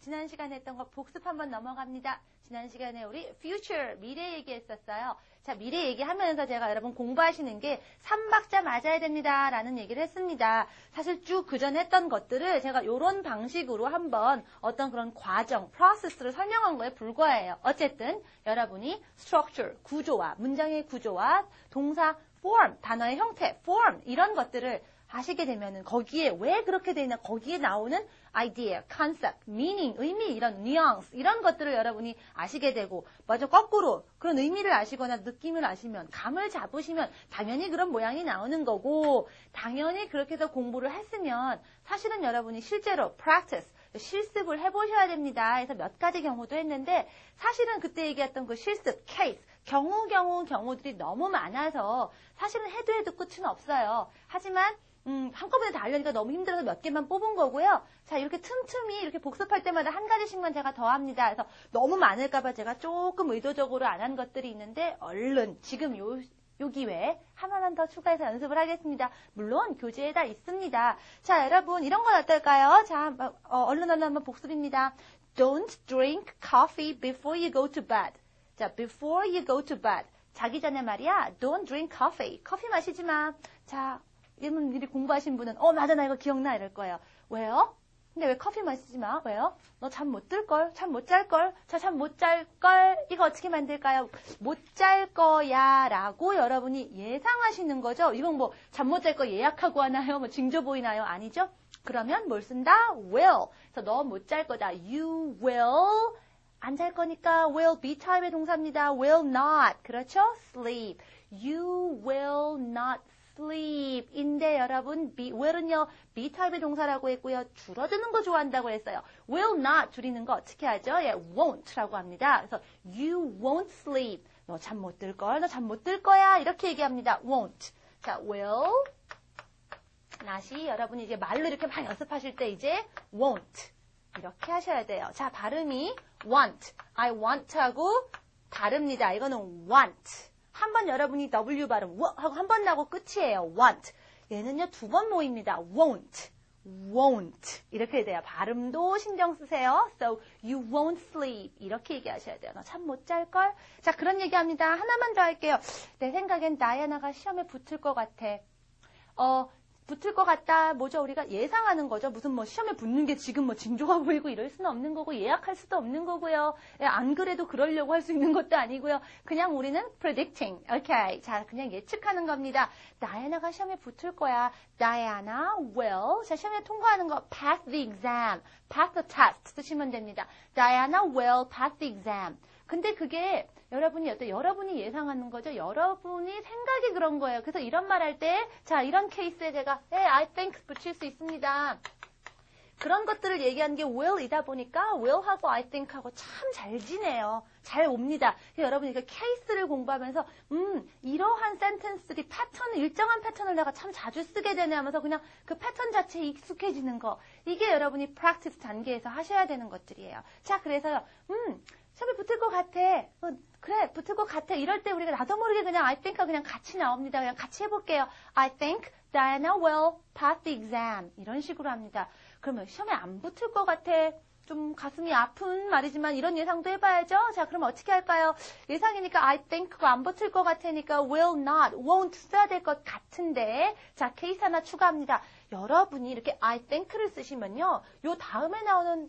지난 시간에 했던 거 복습 한번 넘어갑니다. 지난 시간에 우리 future, 미래 얘기했었어요. 자, 미래 얘기하면서 제가 여러분 공부하시는 게 3박자 맞아야 됩니다. 라는 얘기를 했습니다. 사실 쭉 그전에 했던 것들을 제가 이런 방식으로 한번 어떤 그런 과정, 프로세스를 설명한 거에 불과해요. 어쨌든 여러분이 structure, 구조와 문장의 구조와 동사 form, 단어의 형태, form 이런 것들을 아시게 되면은 거기에 왜 그렇게 돼 있나 거기에 나오는 idea, concept, meaning, 의미 이런 nuance 이런 것들을 여러분이 아시게 되고 먼저 거꾸로 그런 의미를 아시거나 느낌을 아시면 감을 잡으시면 당연히 그런 모양이 나오는 거고 당연히 그렇게 해서 공부를 했으면 사실은 여러분이 실제로 practice, 실습을 해보셔야 됩니다. 그래서 몇 가지 경우도 했는데 사실은 그때 얘기했던 그 실습, case 경우들이 너무 많아서 사실은 해도 끝은 없어요. 하지만 한꺼번에 다 알려니까 너무 힘들어서 몇 개만 뽑은 거고요. 자, 이렇게 틈틈이 이렇게 복습할 때마다 한 가지씩만 제가 더 합니다. 그래서 너무 많을까봐 제가 조금 의도적으로 안 한 것들이 있는데 얼른 지금 요 기회에 하나만 더 추가해서 연습을 하겠습니다. 물론 교재에다 있습니다. 자, 여러분 이런 건 어떨까요? 자, 얼른 한번 복습입니다. Don't drink coffee before you go to bed. 자, before you go to bed. 자기 전에 말이야. Don't drink coffee. 커피 마시지 마. 자, 이런 미리 공부하신 분은 맞아 나 이거 기억나 이럴 거예요. 왜요? 근데 왜 커피 마시지 마? 왜요? 너 잠 못 들걸? 잠 못 잘걸? 자, 잠 못 잘걸? 이거 어떻게 만들까요? 못 잘 거야 라고 여러분이 예상하시는 거죠. 이건 뭐 잠 못 잘 거 예약하고 하나요? 뭐 징조 보이나요? 아니죠? 그러면 뭘 쓴다? will. 그래서 너 못 잘 거다. You will. 안 잘 거니까 will be 타입의 동사입니다. will not. 그렇죠? sleep. You will not sleep. 인데 여러분 will은요 be 타입의 동사라고 했고요. 줄어드는 거 좋아한다고 했어요. will not 줄이는 거 어떻게 하죠? 예, won't라고 합니다. 그래서 you won't sleep. 너 잠 못 들 걸. 너 잠 못 들 거야. 이렇게 얘기합니다. won't. 자, will not이 여러분이 이제 말로 이렇게 막 연습하실 때 이제 won't 이렇게 하셔야 돼요. 자, 발음이 want. I want 하고 다릅니다. 이거는 want. 한 번 여러분이 W 발음 하고 한 번 나고 끝이에요. want. 얘는요 두 번 모입니다. won't. won't. 이렇게 돼요. 발음도 신경 쓰세요. So you won't sleep. 이렇게 얘기하셔야 돼요. 너 참 못 잘걸? 자, 그런 얘기합니다. 하나만 더 할게요. 내 생각엔 다이애나가 시험에 붙을 것 같아. 붙을 것 같다. 뭐죠? 우리가 예상하는 거죠. 무슨 뭐 시험에 붙는 게 지금 뭐 징조가 보이고 이럴 수는 없는 거고 예약할 수도 없는 거고요. 안 그래도 그러려고 할 수 있는 것도 아니고요. 그냥 우리는 predicting. 오케이. 자, 그냥 예측하는 겁니다. 다이애나가 시험에 붙을 거야. Diana will. 자, 시험에 통과하는 거 pass the exam. pass the test 쓰시면 됩니다. Diana will pass the exam. 근데 그게 여러분이 예상하는 거죠. 여러분이 생각이 그런 거예요. 그래서 이런 말 할 때, 자, 이런 케이스에 제가, I think 붙일 수 있습니다. 그런 것들을 얘기하는 게 will이다 보니까 will하고 I think하고 참 잘 지내요. 잘 옵니다. 여러분이 그 케이스를 공부하면서, 이러한 센텐스들이 일정한 패턴을 내가 참 자주 쓰게 되네 하면서 그냥 그 패턴 자체에 익숙해지는 거. 이게 여러분이 practice 단계에서 하셔야 되는 것들이에요. 자, 그래서요, 시험에 붙을 것 같아. 그래, 붙을 것 같아. 이럴 때 우리가 나도 모르게 그냥 I think하고 그냥 같이 나옵니다. 그냥 같이 해볼게요. I think Diana will pass the exam. 이런 식으로 합니다. 그러면 시험에 안 붙을 것 같아. 좀 가슴이 아픈 말이지만 이런 예상도 해봐야죠. 자, 그럼 어떻게 할까요? 예상이니까 I think가 안 붙을 것 같으니까 will not, won't 써야 될 것 같은데 자, 케이스 하나 추가합니다. 여러분이 이렇게 I think를 쓰시면요. 요 다음에 나오는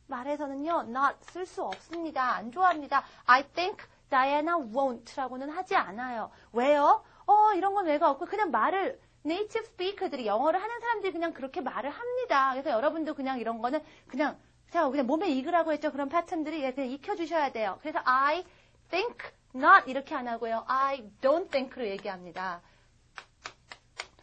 말에서는요, not 쓸 수 없습니다. 안 좋아합니다. I think Diana won't라고는 하지 않아요. 왜요? 이런 건 왜가 없고 그냥 말을 네이티브 스피커들이 영어를 하는 사람들이 그냥 그렇게 말을 합니다. 그래서 여러분도 그냥 이런 거는 그냥 몸에 익으라고 했죠. 그런 패턴들이 그냥 익혀주셔야 돼요. 그래서 I think not 이렇게 안 하고요. I don't think로 얘기합니다.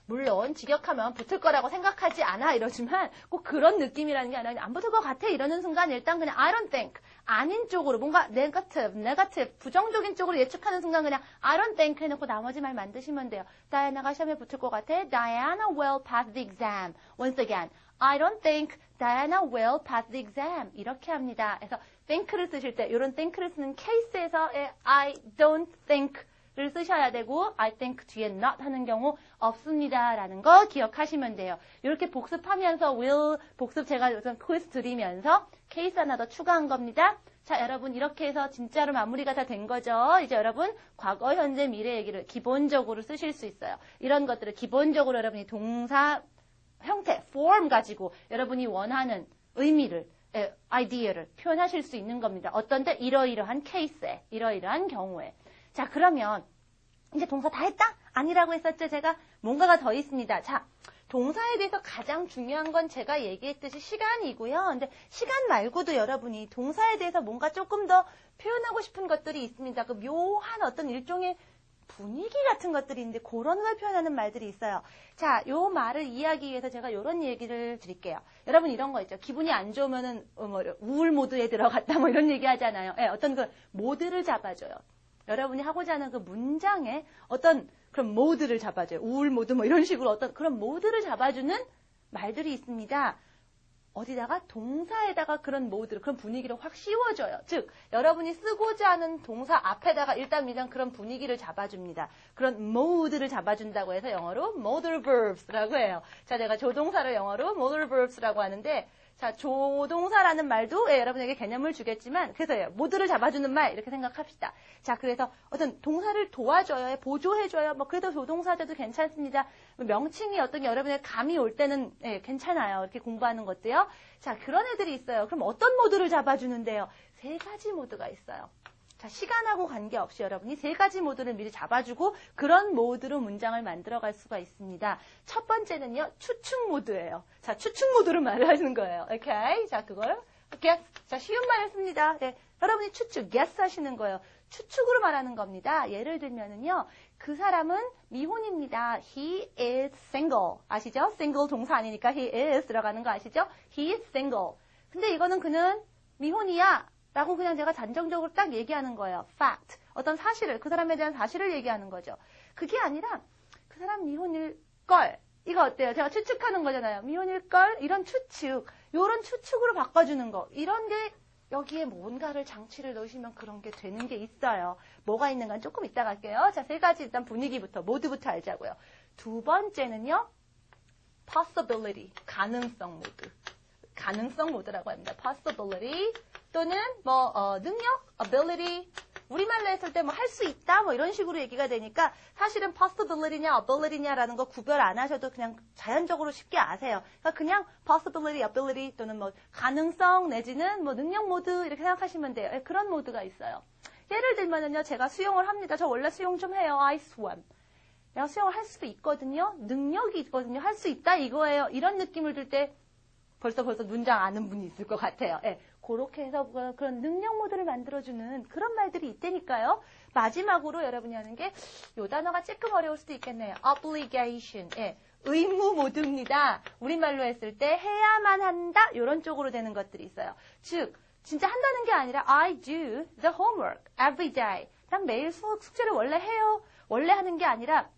물론 직역하면 붙을 거라고 생각하지 않아 이러지만 꼭 그런 느낌이라는 게 아니라 안 붙을 것 같아 이러는 순간 일단 그냥 I don't think 아닌 쪽으로 뭔가 negative 부정적인 쪽으로 예측하는 순간 그냥 I don't think 해놓고 나머지 말 만드시면 돼요. 다이아나가 시험에 붙을 것 같아. Diana will pass the exam. Once again, I don't think Diana will pass the exam. 이렇게 합니다. 그래서 think를 쓰실 때 이런 think를 쓰는 케이스에서 I don't think 를 쓰셔야 되고 I think 뒤에 not 하는 경우 없습니다라는 거 기억하시면 돼요. 이렇게 복습하면서 will 복습 제가 우선 퀴즈 드리면서 케이스 하나 더 추가한 겁니다. 자, 여러분 이렇게 해서 진짜로 마무리가 다 된 거죠. 이제 여러분 과거, 현재, 미래 얘기를 기본적으로 쓰실 수 있어요. 이런 것들을 기본적으로 여러분이 동사 형태, form 가지고 여러분이 원하는 의미를, 아이디어를 표현하실 수 있는 겁니다. 어떤 때? 이러이러한 케이스에, 이러이러한 경우에. 자, 그러면 이제 동사 다 했다? 아니라고 했었죠, 제가? 뭔가가 더 있습니다. 자, 동사에 대해서 가장 중요한 건 제가 얘기했듯이 시간이고요. 근데 시간 말고도 여러분이 동사에 대해서 뭔가 조금 더 표현하고 싶은 것들이 있습니다. 그 묘한 어떤 일종의 분위기 같은 것들이 있는데 그런 걸 표현하는 말들이 있어요. 자, 요 말을 이해하기 위해서 제가 이런 얘기를 드릴게요. 여러분 이런 거 있죠. 기분이 안 좋으면은 우울 모드에 들어갔다 뭐 이런 얘기 하잖아요. 네, 어떤 그 모드를 잡아줘요. 여러분이 하고자 하는 그 문장에 어떤 그런 모드를 잡아줘요. 우울 모드 뭐 이런 식으로 어떤 그런 모드를 잡아주는 말들이 있습니다. 어디다가 동사에다가 그런 모드를, 그런 분위기를 확 씌워줘요. 즉, 여러분이 쓰고자 하는 동사 앞에다가 일단 그런 분위기를 잡아줍니다. 그런 모드를 잡아준다고 해서 영어로 modal verbs라고 해요. 자, 내가 조동사를 영어로 modal verbs라고 하는데, 자, 조동사라는 말도 여러분에게 개념을 주겠지만, 그래서 모드를 잡아주는 말 이렇게 생각합시다. 자, 그래서 어떤 동사를 도와줘요, 보조해줘요. 뭐 그래도 조동사들도 괜찮습니다. 명칭이 어떤 게 여러분의 감이 올 때는 괜찮아요. 이렇게 공부하는 것도요. 자, 그런 애들이 있어요. 그럼 어떤 모드를 잡아주는데요? 3가지 모드가 있어요. 자, 시간하고 관계없이 여러분이 3가지 모드를 미리 잡아주고 그런 모드로 문장을 만들어갈 수가 있습니다. 첫 번째는요, 추측 모드예요. 자, 추측 모드로 말을 하는 거예요. 오케이? 자, 그걸 guess. 자, 쉬운 말 했습니다. 네, 여러분이 추측, guess 하시는 거예요. 추측으로 말하는 겁니다. 예를 들면은요, 그 사람은 미혼입니다. He is single. 아시죠? single 동사 아니니까 he is 들어가는 거 아시죠? He is single. 근데 이거는 그는 미혼이야. 라고 그냥 제가 단정적으로 딱 얘기하는 거예요. fact. 어떤 사실을, 그 사람에 대한 사실을 얘기하는 거죠. 그게 아니라 그 사람 미혼일걸. 이거 어때요? 제가 추측하는 거잖아요. 미혼일걸? 이런 추측. 요런 추측으로 바꿔주는 거. 이런 게 여기에 뭔가를 장치를 넣으시면 그런 게 되는 게 있어요. 뭐가 있는가 조금 이따 갈게요. 자, 3가지 일단 분위기부터, 모드부터 알자고요. 두 번째는요. possibility. 가능성 모드. 가능성 모드라고 합니다. possibility. 또는 능력, ability, 우리말로 했을 때 할 수 있다 이런 식으로 얘기가 되니까 사실은 possibility냐 ability냐라는 거 구별 안 하셔도 그냥 자연적으로 쉽게 아세요. 그러니까 그냥 possibility, ability 또는 가능성 내지는 능력 모드 이렇게 생각하시면 돼요. 그런 모드가 있어요. 예를 들면은요, 제가 수영을 합니다. 저 원래 수영 좀 해요. I swim. 내가 수영을 할 수도 있거든요. 능력이 있거든요. 할 수 있다 이거예요. 이런 느낌을 들 때 벌써 문장 아는 분이 있을 것 같아요. 그렇게 해서 그런 능력 모드를 만들어주는 그런 말들이 있다니까요. 마지막으로 여러분이 하는 게 이 단어가 조금 어려울 수도 있겠네요. obligation. 의무 모드입니다. 우리말로 했을 때 해야만 한다 이런 쪽으로 되는 것들이 있어요. 즉 진짜 한다는 게 아니라 I do the homework every day. 난 매일 숙제를 원래 해요. 원래 하는 게 아니라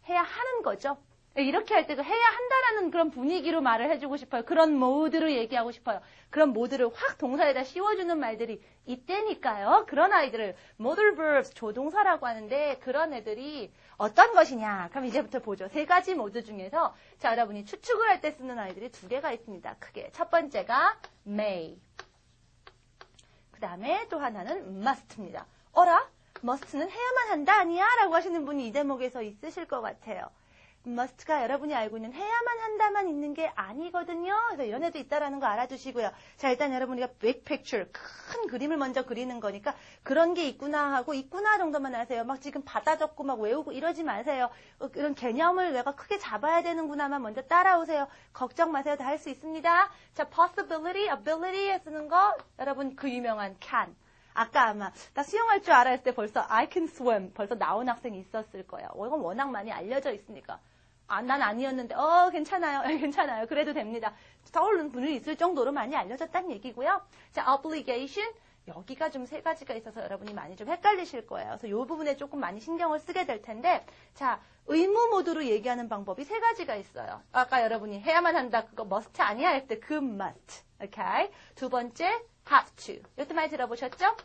해야 하는 거죠. 이렇게 할 때도 해야 한다라는 그런 분위기로 말을 해주고 싶어요. 그런 모드로 얘기하고 싶어요. 그런 모드를 확 동사에다 씌워주는 말들이 있다니까요. 그런 아이들을 modal verbs, 조동사라고 하는데 그런 애들이 어떤 것이냐. 그럼 이제부터 보죠. 3가지 모드 중에서 자, 여러분이 추측을 할 때 쓰는 아이들이 2개가 있습니다. 크게. 첫 번째가 may. 그 다음에 또 하나는 must입니다. 어라? must는 해야만 한다 아니야? 라고 하시는 분이 이 대목에서 있으실 것 같아요. must가 여러분이 알고 있는 해야만 한다만 있는 게 아니거든요. 그래서 이런 애도 있다라는 거 알아두시고요. 자, 일단 여러분이 big picture, 큰 그림을 먼저 그리는 거니까 그런 게 있구나 하고 있구나 정도만 아세요. 막 지금 받아 적고 막 외우고 이러지 마세요. 이런 개념을 내가 크게 잡아야 되는구나만 먼저 따라오세요. 걱정 마세요. 다 할 수 있습니다. 자, possibility, ability에 쓰는 거 여러분 그 유명한 can. 아까 아마 나 수영할 줄 알아 했을 때 벌써 I can swim 벌써 나온 학생이 있었을 거예요. 이건 워낙 많이 알려져 있으니까. 난 아니었는데 괜찮아요. 괜찮아요. 그래도 됩니다. 떠오르는 분이 있을 정도로 많이 알려졌다는 얘기고요. 자, obligation 여기가 좀 3가지가 있어서 여러분이 많이 좀 헷갈리실 거예요. 그래서 이 부분에 조금 많이 신경을 쓰게 될 텐데 자, 의무 모드로 얘기하는 방법이 3가지가 있어요. 아까 여러분이 해야만 한다 그거 must 아니야 할 때 그 must. 오케이. 두 번째 have to. 이것도 많이 들어보셨죠?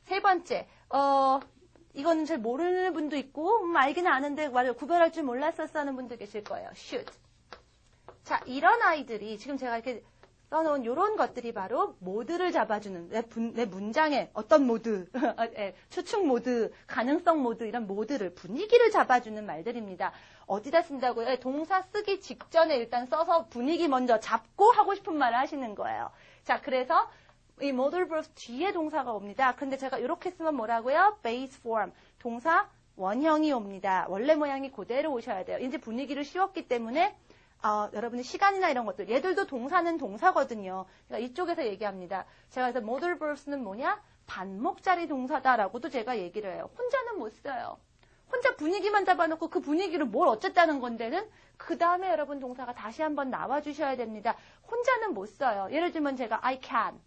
3번째 이거는 잘 모르는 분도 있고 알기는 아는데 구별할 줄 몰랐었어 하는 분도 계실 거예요. should. 자, 이런 아이들이 지금 제가 이렇게 써놓은 이런 것들이 바로 모드를 잡아주는 내 문장의 어떤 모드, 추측 모드, 가능성 모드 이런 모드를 분위기를 잡아주는 말들입니다. 어디다 쓴다고요? 동사 쓰기 직전에 일단 써서 분위기 먼저 잡고 하고 싶은 말을 하시는 거예요. 자, 그래서 이 modal verbs 뒤에 동사가 옵니다. 근데 제가 이렇게 쓰면 뭐라고요? base form, 동사 원형이 옵니다. 원래 모양이 그대로 오셔야 돼요. 이제 분위기를 씌웠기 때문에 여러분의 시간이나 이런 것들, 얘들도 동사는 동사거든요. 그러니까 이쪽에서 얘기합니다. 제가 그래서 modal verbs는 뭐냐? 반목자리 동사다라고도 제가 얘기를 해요. 혼자는 못 써요. 혼자 분위기만 잡아놓고 그 분위기를 뭘 어쨌다는 건데는 그 다음에 여러분 동사가 다시 한번 나와주셔야 됩니다. 혼자는 못 써요. 예를 들면 제가 I can.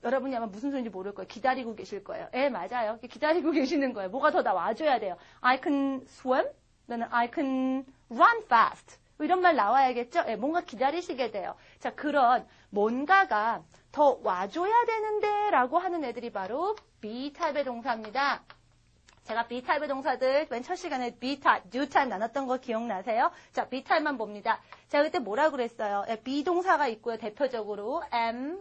여러분이 아마 무슨 소리인지 모를 거예요. 기다리고 계실 거예요. 맞아요. 기다리고 계시는 거예요. 뭐가 더 나와줘야 돼요. I can swim. 또는 I can run fast. 이런 말 나와야겠죠? 뭔가 기다리시게 돼요. 자, 그런 뭔가가 더 와줘야 되는데 라고 하는 애들이 바로 B타입의 동사입니다. 제가 B타입의 동사들 맨 첫 시간에 B타입, Do타입 나눴던 거 기억나세요? 자, B타입만 봅니다. 제가 그때 뭐라 그랬어요? B동사가 있고요. 대표적으로 am,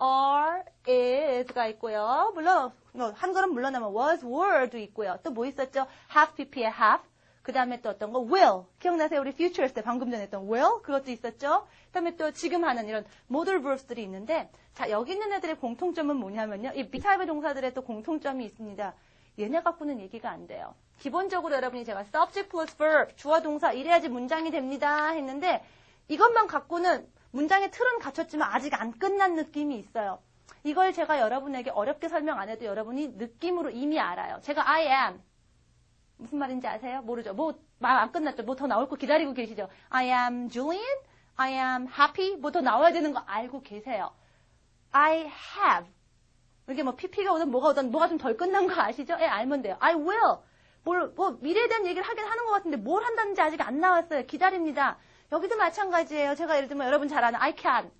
are, is가 있고요. 물론 한 걸음 물러나면 was, were도 있고요. 또 뭐 있었죠? have, pp에 have. 그 다음에 또 어떤 거 will. 기억나세요? 우리 future 때 방금 전에 했던 will. 그것도 있었죠? 그 다음에 또 지금 하는 이런 modal verbs들이 있는데 자, 여기 있는 애들의 공통점은 뭐냐면요. 이 B타입의 동사들의 또 공통점이 있습니다. 얘네 갖고는 얘기가 안 돼요. 기본적으로 여러분이 제가 subject plus verb, 주어 동사 이래야지 문장이 됩니다 했는데 이것만 갖고는 문장의 틀은 갖췄지만 아직 안 끝난 느낌이 있어요. 이걸 제가 여러분에게 어렵게 설명 안 해도 여러분이 느낌으로 이미 알아요. 제가 I am. 무슨 말인지 아세요? 모르죠. 말 안 끝났죠. 뭐 더 나올 거 기다리고 계시죠. I am Julian. I am happy. 뭐 더 나와야 되는 거 알고 계세요. I have. 이게 뭐 PP가 오든 뭐가 오든 뭐가 좀 덜 끝난 거 아시죠? 알면 돼요. I will. 미래에 대한 얘기를 하긴 하는 것 같은데 뭘 한다는지 아직 안 나왔어요. 기다립니다. 여기도 마찬가지예요. 제가 예를 들면 여러분 잘 아는 I can.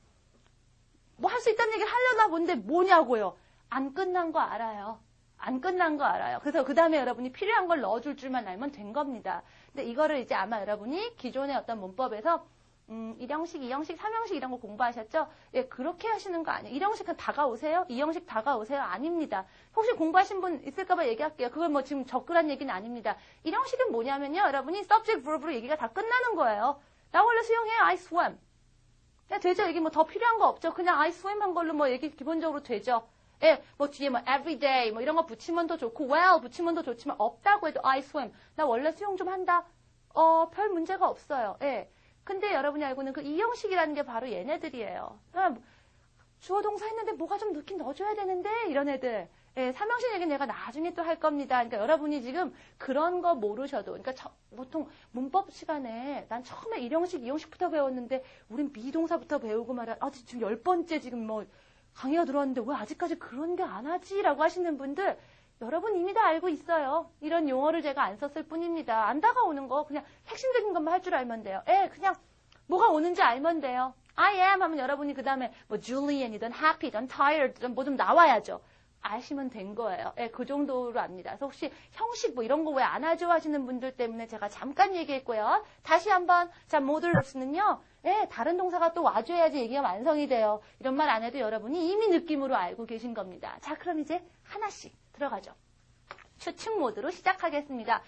뭐 할 수 있다는 얘기를 하려나 본데 뭐냐고요. 안 끝난 거 알아요. 안 끝난 거 알아요. 그래서 그 다음에 여러분이 필요한 걸 넣어줄 줄만 알면 된 겁니다. 근데 이거를 이제 아마 여러분이 기존의 어떤 문법에서 1형식, 2형식, 3형식 이런 거 공부하셨죠? 그렇게 하시는 거 아니에요. 1형식은 다가오세요? 2형식 다가오세요? 아닙니다. 혹시 공부하신 분 있을까봐 얘기할게요. 그걸 뭐 지금 접근한 얘기는 아닙니다. 1형식은 뭐냐면요. 여러분이 subject, verb로 얘기가 다 끝나는 거예요. 나 원래 수영해요. I swim. 되죠? 여기 뭐 더 필요한 거 없죠? 그냥 I swim 한 걸로 뭐 얘기 기본적으로 되죠? 뭐 뒤에 뭐 every day 뭐 이런 거 붙이면 더 좋고 well 붙이면 더 좋지만 없다고 해도 I swim. 나 원래 수영 좀 한다. 별 문제가 없어요. 근데 여러분이 알고 있는 그 2형식이라는 게 바로 얘네들이에요. 주어 동사 했는데 뭐가 좀 넣긴 넣어줘야 되는데 이런 애들. 3형식 얘기는 내가 나중에 또 할 겁니다. 그러니까 여러분이 지금 그런 거 모르셔도 그러니까 보통 문법 시간에 난 처음에 1형식, 2형식부터 배웠는데 우린 비동사부터 배우고 말이야. 지금 10번째 지금 뭐 강의가 들어왔는데 왜 아직까지 그런 게 안 하지? 라고 하시는 분들 여러분 이미 다 알고 있어요. 이런 용어를 제가 안 썼을 뿐입니다. 안 다가오는 거 그냥 핵심적인 것만 할 줄 알면 돼요. 그냥 뭐가 오는지 알면 돼요. I am 하면 여러분이 그 다음에 뭐 Julian이든 happy든 tired든 뭐 좀 나와야죠. 아시면 된 거예요. 그 정도로 압니다. 그래서 혹시 형식 뭐 이런 거 왜 안 하죠 하시는 분들 때문에 제가 잠깐 얘기했고요. 다시 한번 자 modal verbs는요. 다른 동사가 또 와줘야지 얘기가 완성이 돼요. 이런 말 안 해도 여러분이 이미 느낌으로 알고 계신 겁니다. 자, 그럼 이제 하나씩 들어가죠. 추측 모드로 시작하겠습니다.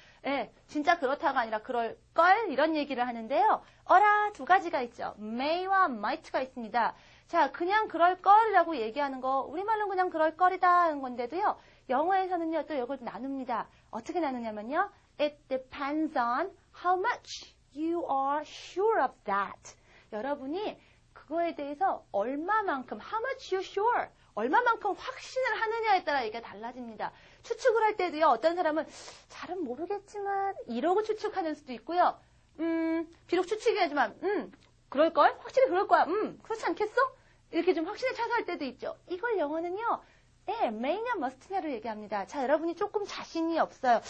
진짜 그렇다가 아니라 그럴걸 이런 얘기를 하는데요. 어라 두 가지가 있죠. may와 might가 있습니다. 자, 그냥 그럴걸이라고 얘기하는 거 우리말로는 그냥 그럴걸이다 하는 건데도요. 영어에서는요. 또 이걸 나눕니다. 어떻게 나누냐면요. It depends on how much you are sure of that. 여러분이 그거에 대해서 얼마만큼 how much you sure 얼마만큼 확신을 하느냐에 따라 얘기가 달라집니다. 추측을 할 때도요. 어떤 사람은 잘은 모르겠지만 이러고 추측하는 수도 있고요. 비록 추측이지만 그럴걸? 확실히 그럴 거야. 그렇지 않겠어? 이렇게 좀 확신에 차서 할 때도 있죠. 이걸 영어는요. may냐 must냐로 얘기합니다. 자, 여러분이 조금 자신이 없어요.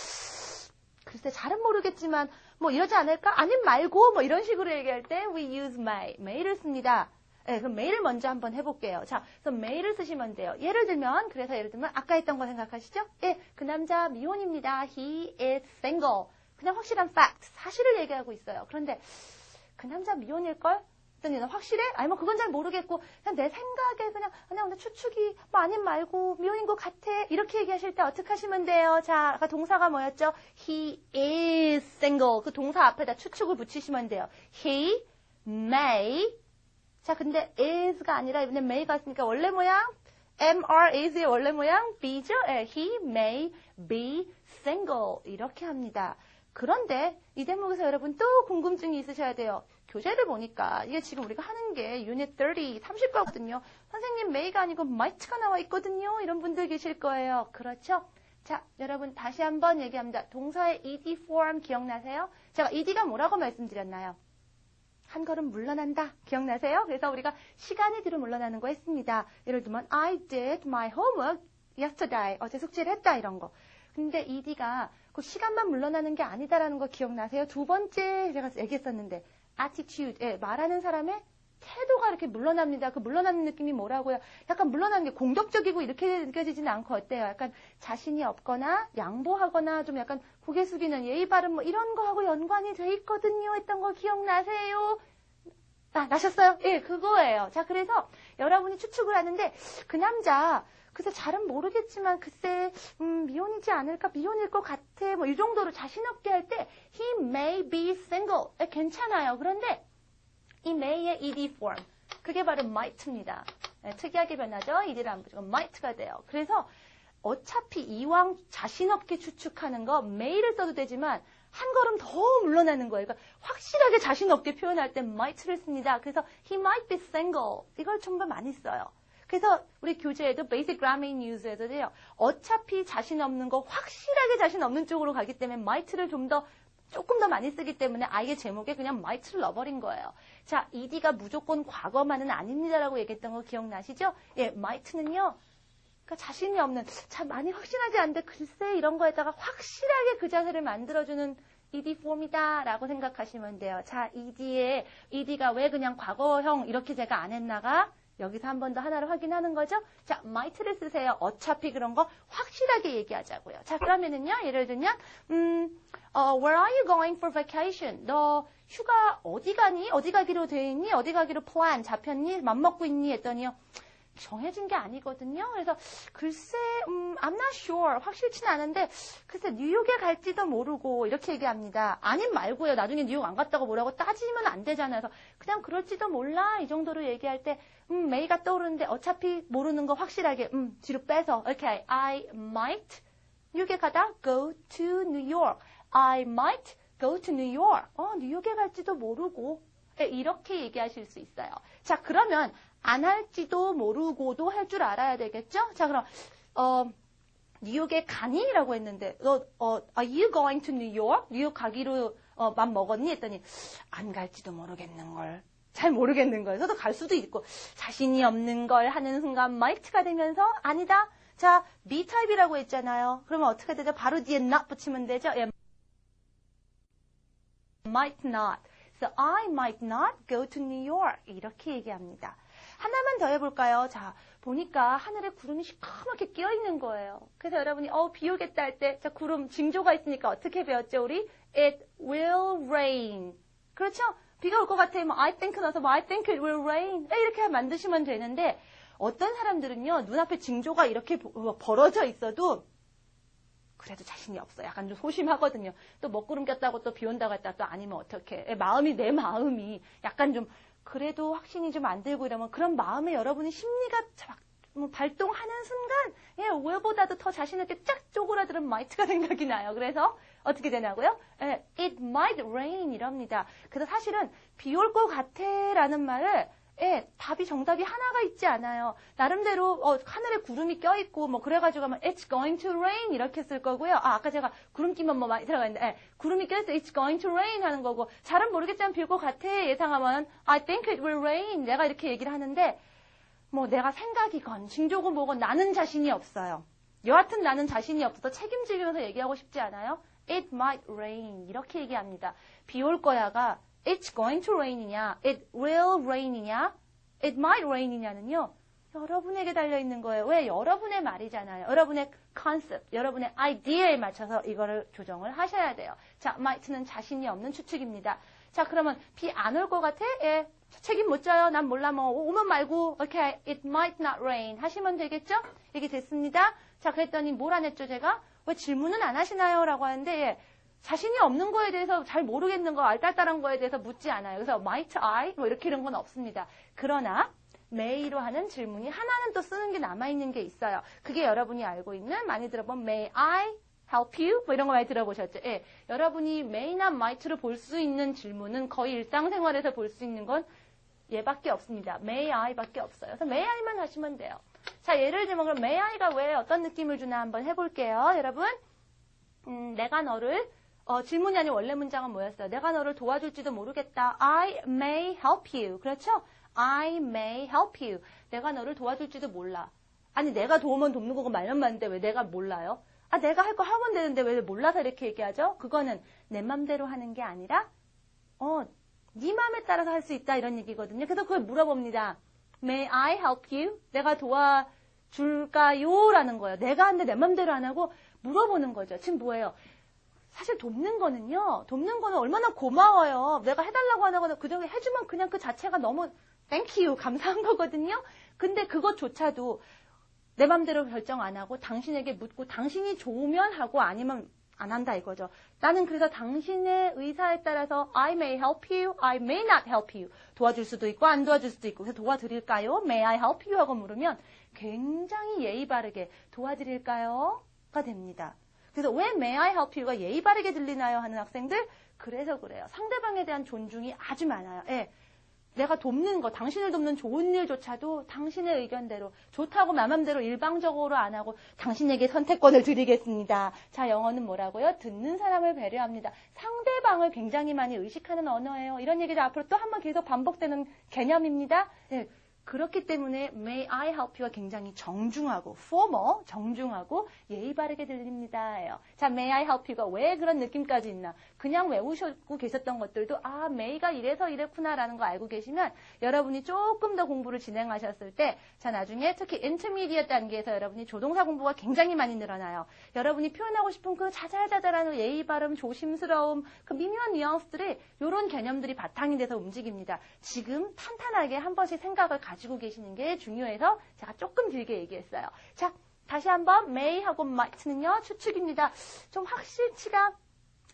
글쎄 잘은 모르겠지만 뭐 이러지 않을까? 아님 말고 뭐 이런 식으로 얘기할 때 we use may를 씁니다. 그럼 may를 먼저 한번 해볼게요. 자, 그래서 may를 쓰시면 돼요. 예를 들면 아까 했던 거 생각하시죠? 그 남자 미혼입니다. He is single. 그냥 확실한 fact, 사실을 얘기하고 있어요. 그런데 그 남자 미혼일걸? 그랬더니 너 확실해? 아니 뭐 그건 잘 모르겠고 그냥 내 생각에 그냥 추측이 뭐 아님 말고 미혼인 것 같아. 이렇게 얘기하실 때 어떻게 하시면 돼요? 자, 아까 동사가 뭐였죠? He is single. 그 동사 앞에다 추측을 붙이시면 돼요. He may. 자, 근데 is가 아니라 이번에 may가 있으니까 원래 모양 is의 원래 모양 be죠? He may be single. 이렇게 합니다. 그런데 이 대목에서 여러분 또 궁금증이 있으셔야 돼요. 교재를 보니까 이게 지금 우리가 하는 게 유닛 30거든요. 선생님 may가 아니고 might가 나와 있거든요. 이런 분들 계실 거예요. 그렇죠? 자, 여러분 다시 한번 얘기합니다. 동사의 ed form 기억나세요? 제가 ed가 뭐라고 말씀드렸나요? 한 걸음 물러난다. 기억나세요? 그래서 우리가 시간이 뒤로 물러나는 거 했습니다. 예를 들면 I did my homework yesterday. 어제 숙제를 했다 이런 거. 근데 ed가 그 시간만 물러나는 게 아니다라는 거 기억나세요? 두 번째 제가 얘기했었는데 attitude, 말하는 사람의 태도가 이렇게 물러납니다. 그 물러나는 느낌이 뭐라고요? 약간 물러나는 게 공격적이고 이렇게 느껴지지는 않고 어때요? 약간 자신이 없거나 양보하거나 좀 약간 고개 숙이는 예의 바른 뭐 이런 거하고 연관이 돼 있거든요. 했던 거 기억나세요? 나셨어요? 예, 그거예요. 자, 그래서 여러분이 추측을 하는데 그 남자 글쎄 잘은 모르겠지만 글쎄 미혼이지 않을까? 미혼일 것 같아. 뭐 이 정도로 자신 없게 할 때 he may be single. 괜찮아요. 그런데 이 may의 ed form. 그게 바로 might입니다. 특이하게 변하죠? ed를 안 붙이고 might가 돼요. 그래서 어차피 이왕 자신 없게 추측하는 거 may를 써도 되지만 한 걸음 더 물러나는 거예요. 그러니까 확실하게 자신 없게 표현할 때 might를 씁니다. 그래서 he might be single. 이걸 정말 많이 써요. 그래서 우리 교재에도 Basic Grammar in Use에도요. 어차피 자신 없는 거 확실하게 자신 없는 쪽으로 가기 때문에 might를 조금 더 많이 쓰기 때문에 아예 제목에 그냥 might를 넣어버린 거예요. 자, ed가 무조건 과거만은 아닙니다라고 얘기했던 거 기억나시죠? 예, might는요. 그러니까 자신이 없는, 참 많이 확신하지 않는데 글쎄 이런 거에다가 확실하게 그 자세를 만들어주는 ed 폼이다라고 생각하시면 돼요. 자, ed가 왜 그냥 과거형 이렇게 제가 안 했나가? 여기서 한 번 더 하나를 확인하는 거죠. 자, might를 쓰세요. 어차피 그런 거 확실하게 얘기하자고요. 자, 그러면은요, 예를 들면, where are you going for vacation? 너 휴가 어디 가니? 어디 가기로 돼 있니? 어디 가기로 plan 잡혔니? 맘먹고 있니? 했더니요. 정해진 게 아니거든요. 그래서 글쎄, I'm not sure. 확실치는 않은데 글쎄 뉴욕에 갈지도 모르고 이렇게 얘기합니다. 아님 말고요. 나중에 뉴욕 안 갔다고 뭐라고 따지면 안 되잖아요. 그래서 그냥 그럴지도 몰라. 이 정도로 얘기할 때 may가 떠오르는데 어차피 모르는 거 확실하게 뒤로 빼서 okay, I might 뉴욕에 가다 go to New York. I might go to New York. 뉴욕에 갈지도 모르고 이렇게 얘기하실 수 있어요. 자, 그러면 안 할지도 모르고도 할 줄 알아야 되겠죠? 자, 그럼 뉴욕에 가니? 라고 했는데 are you going to New York? 뉴욕 가기로 맘 먹었니? 했더니 안 갈지도 모르겠는걸. 잘 모르겠는걸. 저도 갈 수도 있고 자신이 없는 걸 하는 순간 might가 되면서 아니다. 자, be type이라고 했잖아요. 그러면 어떻게 되죠? 바로 뒤에 not 붙이면 되죠? 예. might not. So I might not go to New York. 이렇게 얘기합니다. 하나만 더 해볼까요? 자, 보니까 하늘에 구름이 시커멓게 끼어있는 거예요. 그래서 여러분이 비 오겠다 할 때, 자, 구름 징조가 있으니까 어떻게 배웠죠, 우리? It will rain. 그렇죠? 비가 올 것 같아. 뭐 I think 넣어서 I think it will rain. 이렇게 만드시면 되는데 어떤 사람들은요, 눈앞에 징조가 이렇게 벌어져 있어도 그래도 자신이 없어. 약간 좀 소심하거든요. 또 먹구름 꼈다고 또 비 온다고 했다 또 아니면 어떡해. 내 마음이 약간 좀 그래도 확신이 좀 안 들고 이러면 그런 마음에 여러분이 심리가 발동하는 순간 will보다도 더 자신 있게 쫙 쪼그라드는 might가 생각이 나요. 그래서 어떻게 되냐고요? It might rain 이럽니다. 그래서 사실은 비 올 것 같아 라는 말을 정답이 하나가 있지 않아요. 나름대로 하늘에 구름이 껴있고 뭐 그래가지고 하면 It's going to rain 이렇게 쓸 거고요. 아까 제가 구름 끼면 뭐 많이 들어가 있는데 구름이 껴있어 It's going to rain 하는 거고 잘은 모르겠지만 비 올 것 같아 예상하면 I think it will rain 내가 이렇게 얘기를 하는데 뭐 내가 생각이건 징조고 뭐건 나는 자신이 없어요. 여하튼 나는 자신이 없어서 책임지면서 얘기하고 싶지 않아요. It might rain 이렇게 얘기합니다. 비 올 거야가 It's going to rain이냐, it will rain이냐, it might rain이냐는요. 여러분에게 달려있는 거예요. 왜? 여러분의 말이잖아요. 여러분의 concept, 여러분의 idea에 맞춰서 이거를 조정을 하셔야 돼요. 자, might는 자신이 없는 추측입니다. 자, 그러면 비 안 올 것 같아? 책임 못 져요. 난 몰라. 뭐 오면 말고 okay, it might not rain 하시면 되겠죠? 얘기 됐습니다. 자, 그랬더니 뭘 안 했죠, 제가? 왜 질문은 안 하시나요? 라고 하는데 자신이 없는 거에 대해서 잘 모르겠는 거, 알딸딸한 거에 대해서 묻지 않아요. 그래서 might I? 뭐 이렇게 이런 건 없습니다. 그러나 may로 하는 질문이 하나는 또 쓰는 게 남아있는 게 있어요. 그게 여러분이 알고 있는 많이 들어본 may I help you? 뭐 이런 거 많이 들어보셨죠? 예, 여러분이 may나 might를 볼 수 있는 질문은 거의 일상생활에서 볼 수 있는 건 얘밖에 없습니다. may I밖에 없어요. 그래서 may I만 하시면 돼요. 자, 예를 들면 그럼 may I가 왜 어떤 느낌을 주나 한번 해볼게요. 여러분, 내가 너를 질문이 아닌 원래 문장은 뭐였어요? 내가 너를 도와줄지도 모르겠다. I may help you. 그렇죠? I may help you. 내가 너를 도와줄지도 몰라. 아니, 내가 도우면 돕는 거고 말면 맞는데 왜 내가 몰라요? 아, 내가 할 거 하면 되는데 왜 몰라서 이렇게 얘기하죠? 그거는 내 맘대로 하는 게 아니라 네 맘에 따라서 할 수 있다 이런 얘기거든요. 그래서 그걸 물어봅니다. May I help you? 내가 도와줄까요? 라는 거예요. 내가 하는데 내 맘대로 안 하고 물어보는 거죠. 지금 뭐예요? 사실 돕는 거는 얼마나 고마워요. 내가 해달라고 안 하거나 그저 해주면 그냥 그 자체가 너무 thank you, 감사한 거거든요. 근데 그것조차도 내 맘대로 결정 안 하고 당신에게 묻고 당신이 좋으면 하고 아니면 안 한다 이거죠. 나는 그래서 당신의 의사에 따라서 I may help you, I may not help you. 도와줄 수도 있고 안 도와줄 수도 있고 그래서 도와드릴까요? May I help you? 하고 물으면 굉장히 예의 바르게 도와드릴까요? 가 됩니다. 그래서 왜 May I help you가 예의 바르게 들리나요? 하는 학생들 그래서 그래요. 상대방에 대한 존중이 아주 많아요. 예. 내가 돕는 거, 당신을 돕는 좋은 일조차도 당신의 의견대로 좋다고 마음대로 일방적으로 안 하고 당신에게 선택권을 드리겠습니다. 자, 영어는 뭐라고요? 듣는 사람을 배려합니다. 상대방을 굉장히 많이 의식하는 언어예요. 이런 얘기를 앞으로 또 한 번 계속 반복되는 개념입니다. 네. 그렇기 때문에 May I help you가 굉장히 정중하고 formal, 정중하고 예의 바르게 들립니다. 자, May I help you가 왜 그런 느낌까지 있나? 그냥 외우시고 계셨던 것들도 아, May가 이래서 이랬구나라는 거 알고 계시면 여러분이 조금 더 공부를 진행하셨을 때 자, 나중에 특히 intermediate 단계에서 여러분이 조동사 공부가 굉장히 많이 늘어나요. 여러분이 표현하고 싶은 그 자잘자잘한 예의 바름, 조심스러움, 그 미묘한 뉘앙스들이 이런 개념들이 바탕이 돼서 움직입니다. 지금 탄탄하게 한 번씩 생각을 가지고 계시는 게 중요해서 제가 조금 길게 얘기했어요. 자, 다시 한번 may하고 might는요. 추측입니다. 좀 확실치가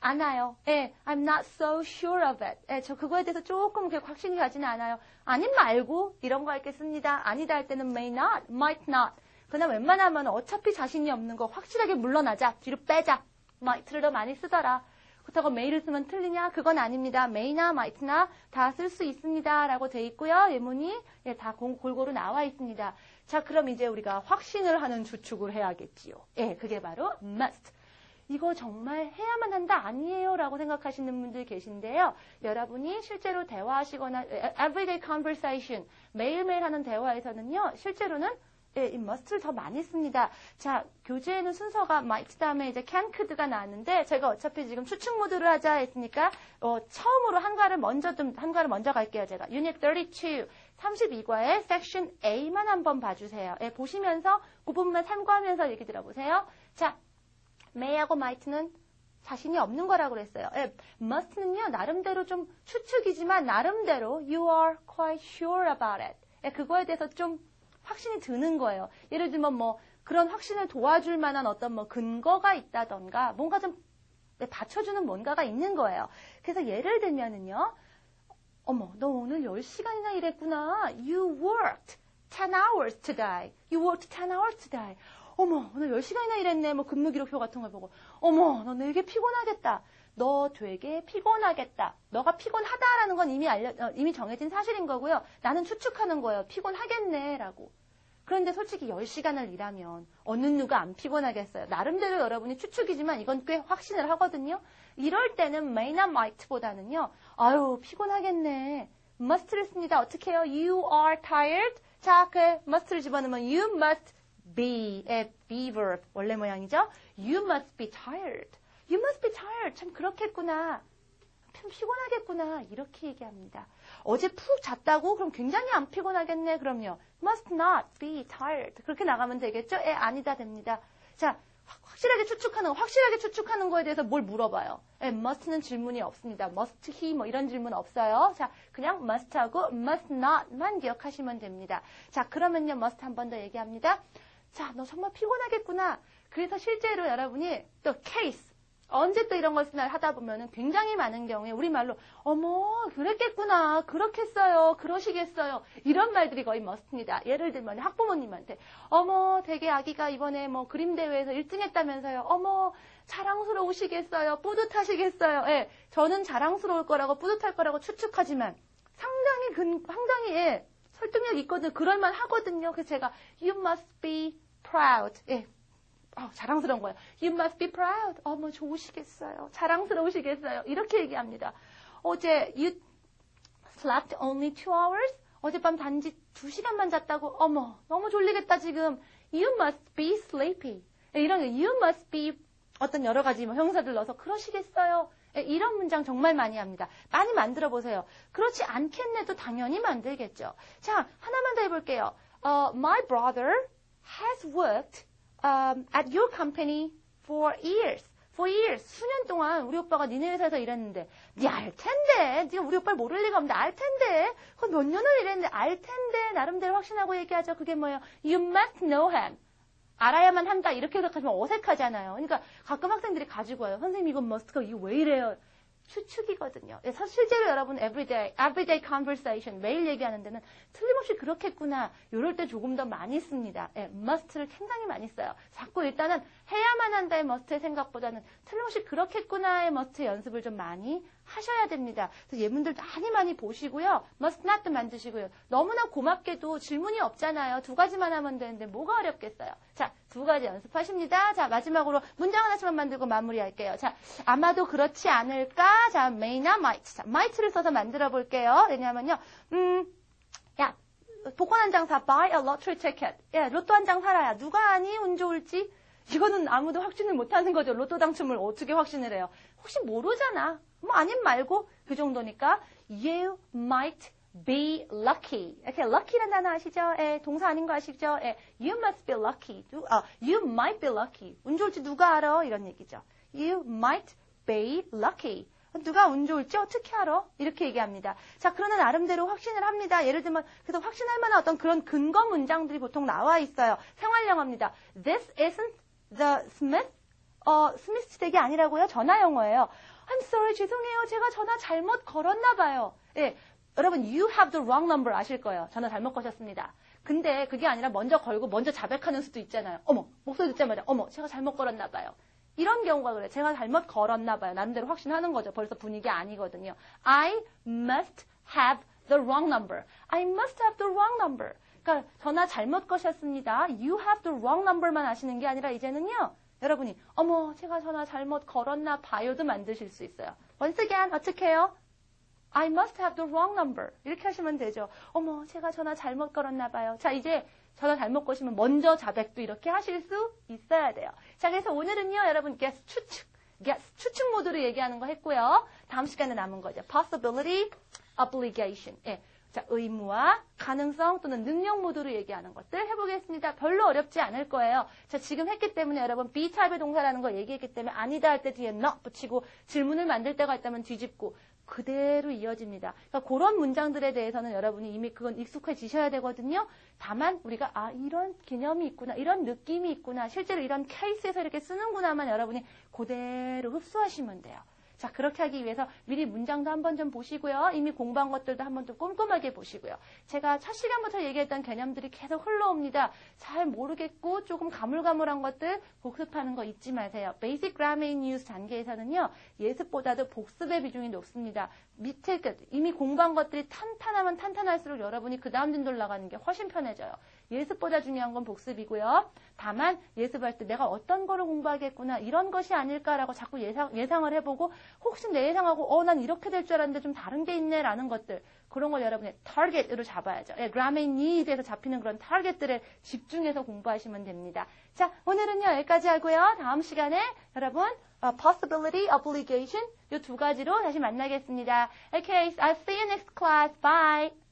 않아요. 예, I'm not so sure of it. 예, 저 그거에 대해서 조금 그렇게 확신이 가지는 않아요. 아님 말고 이런 거 할겠습니다. 아니다 할 때는 may not, might not. 그냥 웬만하면 어차피 자신이 없는 거 확실하게 물러나자. 뒤로 빼자. might를 더 많이 쓰더라. 그렇다고 may를 쓰면 틀리냐? 그건 아닙니다. may나 might나 다 쓸 수 있습니다. 라고 돼 있고요. 예문이 예, 다 골고루 나와 있습니다. 자, 그럼 이제 우리가 확신을 하는 추측을 해야겠지요. 예, 그게 바로 must. 이거 정말 해야만 한다 아니에요 라고 생각하시는 분들 계신데요. 여러분이 실제로 대화하시거나 everyday conversation 매일매일 하는 대화에서는요. 실제로는 예, 이 must를 더 많이 씁니다. 자, 교재에는 순서가 might 다음에 이제 can, could가 나왔는데 제가 어차피 지금 추측 모드를 하자 했으니까 처음으로 한과를 먼저 갈게요. 제가 Unit 32, 32과의 Section A만 한번 봐주세요. 예, 보시면서 그 부분만 참고하면서 얘기 들어보세요. 자, may하고 might는 자신이 없는 거라고 그랬어요. 예, must는요, 나름대로 좀 추측이지만 나름대로 you are quite sure about it. 예, 그거에 대해서 좀 확신이 드는 거예요. 예를 들면 뭐 그런 확신을 도와줄 만한 어떤 뭐 근거가 있다던가 뭔가 좀 받쳐주는 뭔가가 있는 거예요. 그래서 예를 들면은요. 어머, 너 오늘 10시간이나 일했구나. You worked 10 hours today. You worked 10 hours today. 어머, 오늘 10시간이나 일했네. 뭐 근무 기록표 같은 걸 보고. 어머, 너 되게 피곤하겠다. 너 되게 피곤하겠다. 너가 피곤하다라는 건 이미 정해진 사실인 거고요. 나는 추측하는 거예요. 피곤하겠네라고. 그런데 솔직히 10시간을 일하면 어느 누가 안 피곤하겠어요. 나름대로 여러분이 추측이지만 이건 꽤 확신을 하거든요. 이럴 때는 may나 might보다는요. 아유, 피곤하겠네. must를 씁니다. 어떻게 해요? You are tired. 자, 그 must를 집어넣으면 you must be, be verb. 원래 모양이죠. You must be tired. You must be tired. 참 그렇겠구나. 피곤하겠구나. 이렇게 얘기합니다. 어제 푹 잤다고? 그럼 굉장히 안 피곤하겠네. 그럼요. Must not be tired. 그렇게 나가면 되겠죠? 아니다 됩니다. 자, 확실하게 추측하는 거에 대해서 뭘 물어봐요. must는 질문이 없습니다. must he 뭐 이런 질문 없어요. 자, 그냥 must하고 must not만 기억하시면 됩니다. 자, 그러면요, must 한 번 더 얘기합니다. 자, 너 정말 피곤하겠구나. 그래서 실제로 여러분이 또 case, 언제 또 이런 걸 쓰나 하다 보면은 굉장히 많은 경우에 우리말로 어머 그랬겠구나, 그렇겠어요, 그러시겠어요 이런 말들이 거의 must입니다. 예를 들면 학부모님한테 어머 되게 아기가 이번에 뭐 그림 대회에서 1등 했다면서요. 어머 자랑스러우시겠어요, 뿌듯하시겠어요. 예, 저는 자랑스러울 거라고 뿌듯할 거라고 추측하지만 상당히 설득력 있거든요. 그럴만 하거든요. 그래서 제가 you must be proud. 예. 자랑스러운 거예요. You must be proud. 어머, 좋으시겠어요. 자랑스러우시겠어요. 이렇게 얘기합니다. 어제 you slept only 2 hours? 어젯밤 단지 2시간만 잤다고? 어머, 너무 졸리겠다 지금. You must be sleepy. 이런 게 you must be 어떤 여러 가지 형사들 넣어서 그러시겠어요. 이런 문장 정말 많이 합니다. 많이 만들어 보세요. 그렇지 않겠네도 당연히 만들겠죠. 자, 하나만 더 해볼게요. My brother has worked at your company for years. 수년 동안 우리 오빠가 니네 회사에서 일했는데 니 알 텐데. 네가 우리 오빠를 모를 리가 없는데 알 텐데. 그건 몇 년을 일했는데 알 텐데. 나름대로 확신하고 얘기하죠. 그게 뭐예요? You must know him. 알아야만 한다. 이렇게 생각하시면 어색하잖아요. 그러니까 가끔 학생들이 가지고 와요. 선생님 이건 must가 이거 왜 이래요? 추측이거든요. 실제로 여러분 everyday conversation 매일 얘기하는 데는 틀림없이 그렇겠구나. 이럴 때 조금 더 많이 씁니다. must를 굉장히 많이 써요. 자꾸 일단은 해야만 한다의 must의 생각보다는 틀림없이 그렇겠구나의 must 연습을 좀 많이 하셔야 됩니다. 그래서 예문들 많이 보시고요. must not도 만드시고요. 너무나 고맙게도 질문이 없잖아요. 2가지만 하면 되는데 뭐가 어렵겠어요. 자, 2가지 연습하십니다. 자, 마지막으로 문장 하나씩만 만들고 마무리할게요. 자, 아마도 그렇지 않을까? 자, may나 might. 자, might를 써서 만들어 볼게요. 왜냐하면요, 야, 복권 한 장 사. buy a lottery ticket. 야, 로또 한 장 사라야. 누가 아니? 운 좋을지? 이거는 아무도 확신을 못 하는 거죠. 로또 당첨을 어떻게 확신을 해요? 혹시 모르잖아. 뭐 아님 말고 그 정도니까 you might be lucky. 이렇게 lucky라는 단어 아시죠? 동사 아닌 거 아시죠? you must be lucky. you might be lucky. 운 좋을지 누가 알아? 이런 얘기죠. You might be lucky. 누가 운 좋을지 어떻게 알아? 이렇게 얘기합니다. 자, 그러나 나름대로 확신을 합니다. 예를 들면 그래서 확신할 만한 어떤 그런 근거 문장들이 보통 나와 있어요. 생활 영어입니다. This isn't the Smith. 스미스 댁이 아니라고요? 전화 영어예요. I'm sorry, 죄송해요. 제가 전화 잘못 걸었나 봐요. 예, 여러분, you have the wrong number 아실 거예요. 전화 잘못 거셨습니다. 근데 그게 아니라 먼저 걸고 먼저 자백하는 수도 있잖아요. 어머, 목소리 듣자마자 어머, 제가 잘못 걸었나 봐요. 이런 경우가 그래요. 제가 잘못 걸었나 봐요. 나름대로 확신하는 거죠. 벌써 분위기 아니거든요. I must have the wrong number. I must have the wrong number. 그러니까 전화 잘못 거셨습니다. You have the wrong number만 하시는 게 아니라 이제는요. 여러분이 어머 제가 전화 잘못 걸었나 봐요도 만드실 수 있어요. Once again 어떻게 해요? I must have the wrong number. 이렇게 하시면 되죠. 어머 제가 전화 잘못 걸었나 봐요. 자 이제 전화 잘못 거시면 먼저 자백도 이렇게 하실 수 있어야 돼요. 자 그래서 오늘은요 여러분 추측 모드로 얘기하는 거 했고요. 다음 시간에 남은 거죠. Possibility, obligation. 예. 자, 의무와 가능성 또는 능력 모드로 얘기하는 것들 해보겠습니다. 별로 어렵지 않을 거예요. 자, 지금 했기 때문에 여러분 B타입의 동사라는 거 얘기했기 때문에 아니다 할 때 뒤에 not 붙이고 질문을 만들 때가 있다면 뒤집고 그대로 이어집니다. 그러니까 그런 문장들에 대해서는 여러분이 이미 그건 익숙해지셔야 되거든요. 다만 우리가 이런 개념이 있구나, 이런 느낌이 있구나, 실제로 이런 케이스에서 이렇게 쓰는구나만 여러분이 그대로 흡수하시면 돼요. 자, 그렇게 하기 위해서 미리 문장도 한번 좀 보시고요. 이미 공부한 것들도 한번 좀 꼼꼼하게 보시고요. 제가 첫 시간부터 얘기했던 개념들이 계속 흘러옵니다. 잘 모르겠고 조금 가물가물한 것들 복습하는 거 잊지 마세요. Basic Grammar in Use 단계에서는요. 예습보다도 복습의 비중이 높습니다. 밑에 이미 공부한 것들이 탄탄하면 탄탄할수록 여러분이 그 다음 진도를 나가는 게 훨씬 편해져요. 예습보다 중요한 건 복습이고요. 다만 예습할 때 내가 어떤 거를 공부하겠구나 이런 것이 아닐까라고 자꾸 예상을 해보고 혹시 내 예상하고 난 이렇게 될 줄 알았는데 좀 다른 게 있네 라는 것들 그런 걸 여러분의 타겟으로 잡아야죠. Grammar Need에서 잡히는 그런 타겟들에 집중해서 공부하시면 됩니다. 자 오늘은요 여기까지 하고요. 다음 시간에 여러분 Possibility, Obligation 이 2가지로 다시 만나겠습니다. Okay, I'll see you next class. Bye.